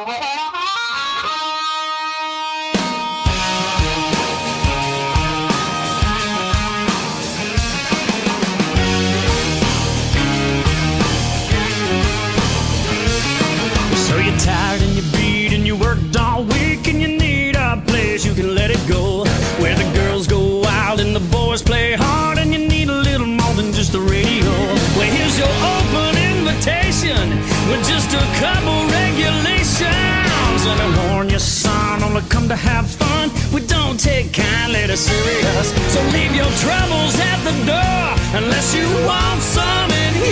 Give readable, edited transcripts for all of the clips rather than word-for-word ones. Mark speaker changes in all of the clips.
Speaker 1: So you're tired and you're beat and you worked all week and you need a place you can let it go, where the girls go wild and the boys play hard and you need a little more than just the radio. Well, here's your open invitation with just a couple regulations. Let me warn you, son, only come to have fun. We don't take kindly to serious, so leave your troubles at the door unless you want some in here.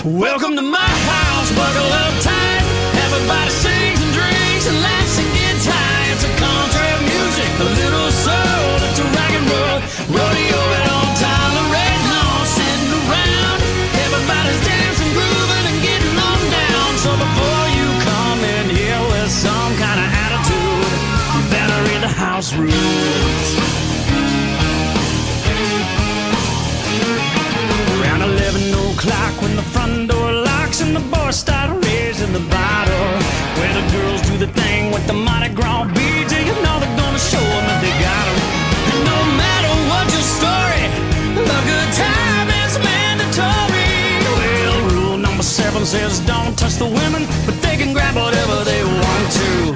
Speaker 1: Welcome to my house, buckle up tight. Everybody sings and drinks and laughs and gets high. It's a country music, a little soul, it's a rock and roll rodeo and on time. The red lawn sitting around, everybody's dancing, grooving and getting on down. So before you come in here with some kind of attitude, you better read the house rules. Around 11 o'clock when the front door locks and the boys start raising the bottle, where the girls do the thing with the Mardi Gras beads, and you know they're gonna show them if they got them. And no matter what your story, a good time is mandatory. Well, rule number 7 says don't touch the women, but they can grab whatever they want to.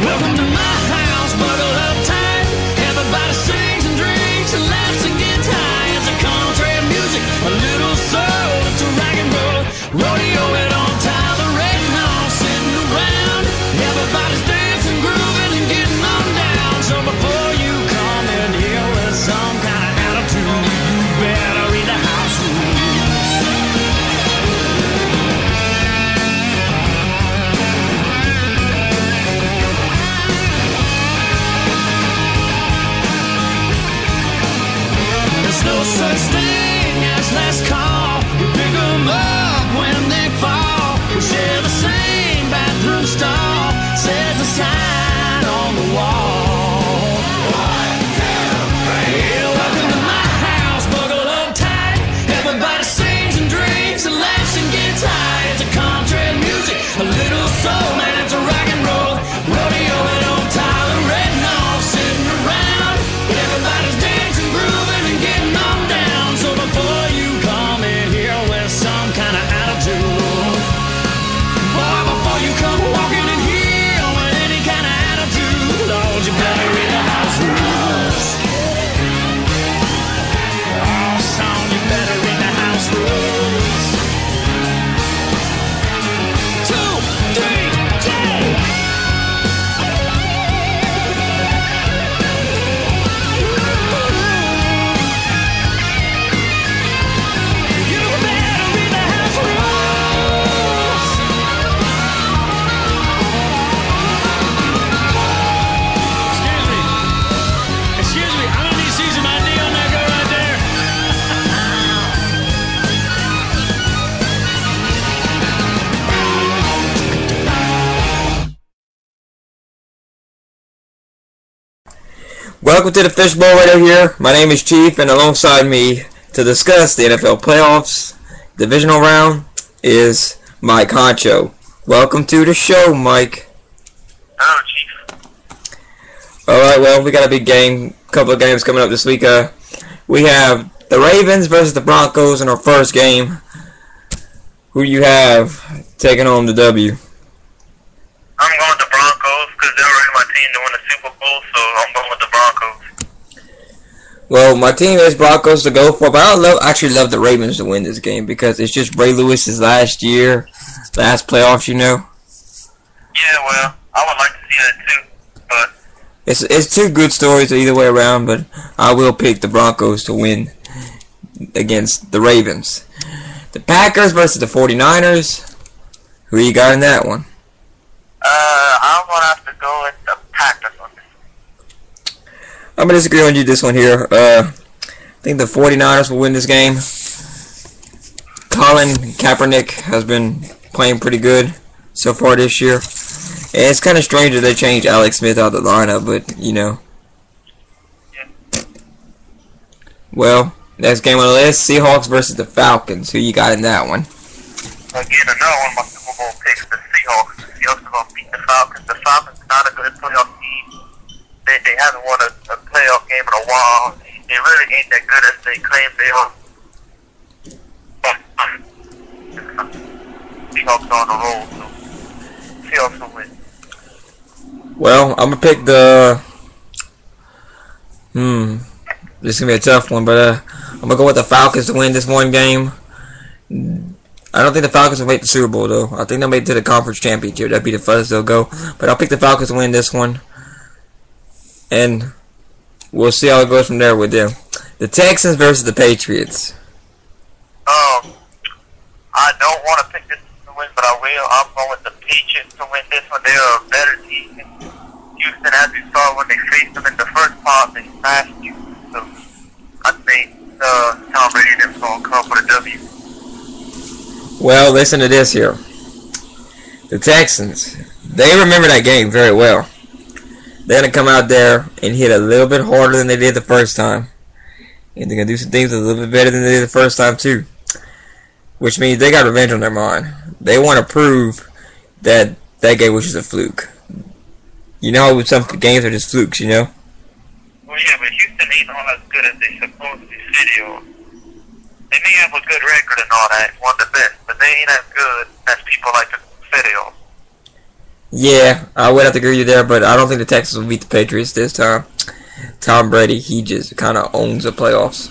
Speaker 1: Welcome to my house, buckle up tight. Everybody sings and drinks and laughs and gets high. It's a country music, a little soul, it's a rock and roll rodeo and on time. The red lawn sitting around, everybody's dancing, grooving and getting on down. So before you come in here with some kind of attitude, you better read the house rules. There's no such thing as last call. We pick them up when they fall. We share the same bathroom stall, says the sign on the wall. 1, 2, 3. Yeah, welcome to my house, buckle up tight. Everybody sings and drinks and laughs and gets high. It's a country music, a little soul, man, it's a rock and roll rodeo and on time. The red lawn sitting around, everybody's dancing, grooving and getting on down. So before you come in here with some kind of attitude, boy, before you come walking in here with any kind of attitude, Lord, you better read the house rules. Oh, son, you better read the house rules. 2, 3, 2. You better read the house rules. Excuse me, I'm gonna need to see some ID on that girl right there.
Speaker 2: Welcome to the Fishbowl Radio here. My name is Chief, and alongside me to discuss the NFL Playoffs Divisional Round is Mike Honcho. Welcome to the show, Mike.
Speaker 3: Hello, Chief.
Speaker 2: Alright, well, we got a big game, couple of games coming up this week. We have the Ravens versus the Broncos in our first game. Who do you have taking home the W?
Speaker 3: I'm going with the Broncos because they're already my team to win the Super Bowl, so I'm going with the Broncos.
Speaker 2: Well, my team is Broncos to go for, but I actually love the Ravens to win this game because it's just Ray Lewis's last playoffs, you know.
Speaker 3: Yeah, well, I would like to see that too, but
Speaker 2: It's two good stories either way around, but I will pick the Broncos to win against the Ravens. The Packers versus the 49ers. Who you got in that one?
Speaker 3: I'm going to have to go with the Packers on this.
Speaker 2: I'm going to disagree on you this one here. I think the 49ers will win this game. Colin Kaepernick has been playing pretty good so far this year. And it's kind of strange that they changed Alex Smith out of the lineup, but, you know.
Speaker 3: Yeah.
Speaker 2: Well, next game on the list, Seahawks versus the Falcons. Who you got in that one?
Speaker 3: Again, another one of my Super Bowl picks, the Seahawks. The Seahawks are going to beat the Falcons. The Falcons are not a good playoff team. They haven't won a playoff game in a while. They really ain't that good as they claim they are. Seahawks are on the roll, so Seahawks will win.
Speaker 2: Well, I'm gonna pick the. This is gonna be a tough one, but I'm gonna go with the Falcons to win this one game. I don't think the Falcons will make the Super Bowl though. I think they'll make it to the conference championship. That'd be the furthest they'll go. But I'll pick the Falcons to win this one, and we'll see how it goes from there with them. The Texans versus the Patriots.
Speaker 3: I don't want to pick this to win, but I will. I'm going with the Patriots to win this one. They are a better team. Houston, as we saw when they faced them in the first part, they smashed you. So I think Tom Brady and them going to come for the W.
Speaker 2: Well, listen to this here. The Texans, they remember that game very well. They're going to come out there and hit a little bit harder than they did the first time. And they're going to do some things a little bit better than they did the first time, too. Which means they got revenge on their mind. They want to prove that that game was just a fluke. You know, some games are just flukes, you know?
Speaker 3: Well, yeah, but Houston ain't all as good as they supposedly say they are. They may have a good record and all that, one of the best, but they ain't as good as people like to say they are.
Speaker 2: Yeah, I would have to agree with you there, but I don't think the Texans will beat the Patriots this time. Tom Brady, he just kind of owns the playoffs.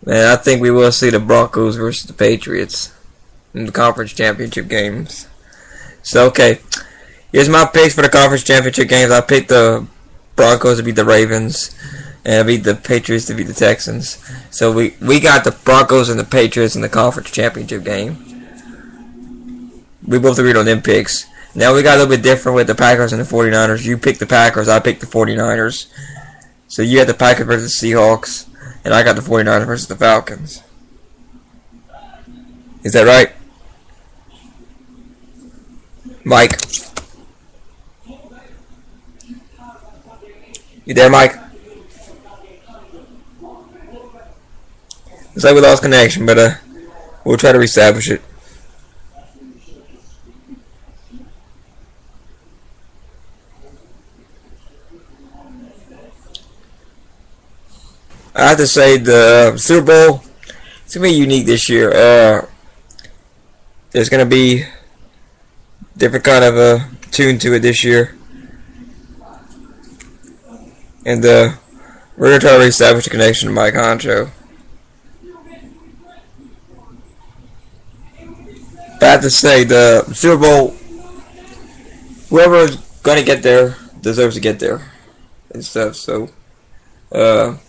Speaker 2: Man, I think we will see the Broncos versus the Patriots in the conference championship games. So, okay. Here's my picks for the conference championship games. I picked the Broncos to beat the Ravens, and I beat the Patriots to beat the Texans. So we got the Broncos and the Patriots in the conference championship game. We both agreed on them picks. Now we got a little bit different with the Packers and the 49ers. You picked the Packers, I picked the 49ers. So you had the Packers versus the Seahawks, and I got the 49ers versus the Falcons. Is that right? Mike? You there, Mike? Looks like we lost connection, but we'll try to reestablish it. I have to say the Super Bowl, it's going to be unique this year. There's going to be different kind of a tune to it this year. And we're going to try to reestablish a connection to Mike Honcho. But I have to say the Super Bowl, whoever's going to get there deserves to get there and stuff. So, well,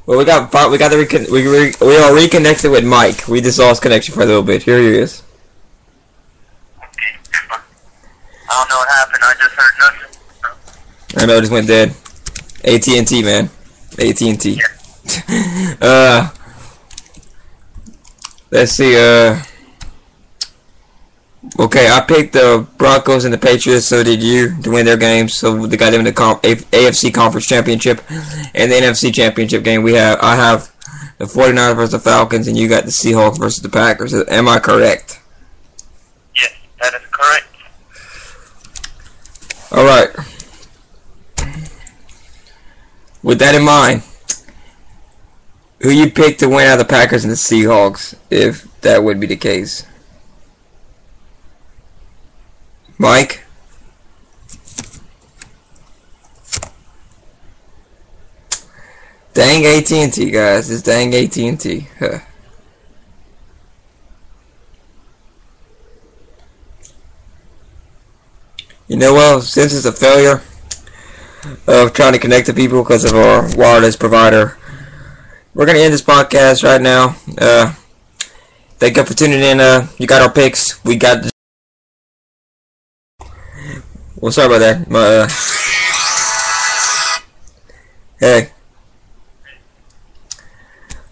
Speaker 2: we are reconnected with Mike. We just lost connection for a little bit. Here he is.
Speaker 3: Okay. I don't know what happened. I just heard nothing.
Speaker 2: I know it just went dead. AT&T, man. AT&T.
Speaker 3: Yeah.
Speaker 2: Let's see. Okay, I picked the Broncos and the Patriots, so did you, to win their games. So they got them in the AFC Conference Championship. And the NFC Championship game, I have the 49ers versus the Falcons, and you got the Seahawks versus the Packers. Am I correct?
Speaker 3: Yes, that is correct.
Speaker 2: Alright. With that in mind, who you pick to win out of the Packers and the Seahawks, if that would be the case? Mike? Dang AT&T, guys. It's dang AT&T. Huh. You know what? Since it's a failure of trying to connect to people because of our wireless provider, we're going to end this podcast right now. Thank you for tuning in. You got our picks. We got the... Well, sorry about that. Hey.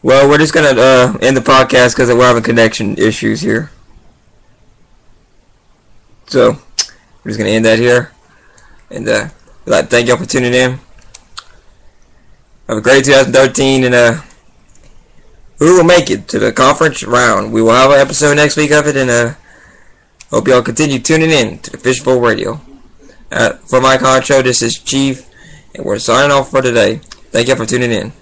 Speaker 2: Well, we're just going to end the podcast because we're having connection issues here. So, we're just going to end that here. And we'd like to thank y'all for tuning in. Have a great 2013, and who will make it to the conference round. We will have an episode next week of it, and hope y'all continue tuning in to the Fishbowl Radio. For my Concho, this is Chief, and we're signing off for today. Thank you for tuning in.